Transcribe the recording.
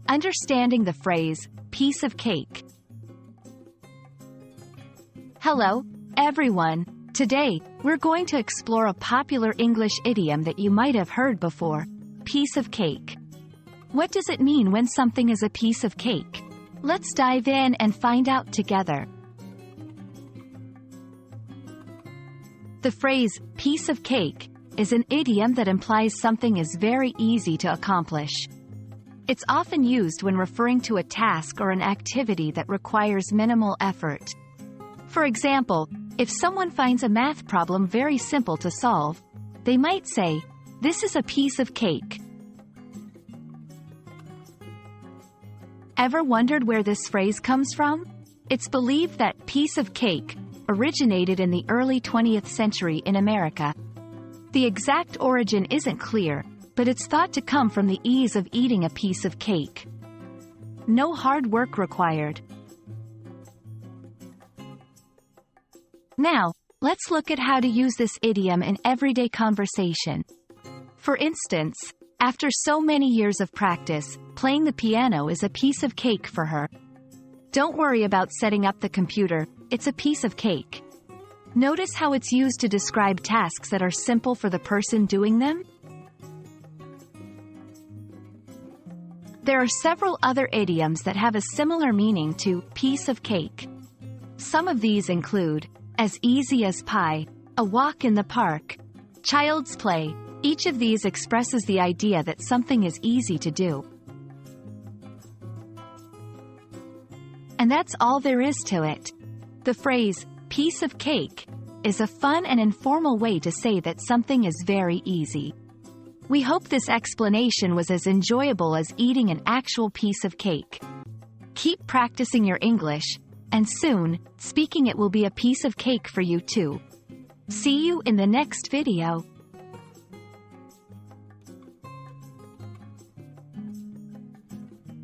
Understanding the phrase, piece of cake. Hello, everyone. Today, we're going to explore a popular English idiom that you might have heard before, piece of cake. What does it mean when something is a piece of cake? Let's dive in and find out together. The phrase, piece of cake, is an idiom that implies something is very easy to accomplish. It's often used when referring to a task or an activity that requires minimal effort. For example, if someone finds a math problem very simple to solve, they might say, "This is a piece of cake." Ever wondered where this phrase comes from? It's believed that piece of cake originated in the early 20th century in America. The exact origin isn't clear, but it's thought to come from the ease of eating a piece of cake. No hard work required. Now, let's look at how to use this idiom in everyday conversation. For instance, after so many years of practice, playing the piano is a piece of cake for her. Don't worry about setting up the computer, it's a piece of cake. Notice how it's used to describe tasks that are simple for the person doing them? There are several other idioms that have a similar meaning to piece of cake. Some of these include, as easy as pie, a walk in the park, child's play. Each of these expresses the idea that something is easy to do. And that's all there is to it. The phrase, piece of cake, is a fun and informal way to say that something is very easy. We hope this explanation was as enjoyable as eating an actual piece of cake. Keep practicing your English, and soon, speaking it will be a piece of cake for you too. See you in the next video.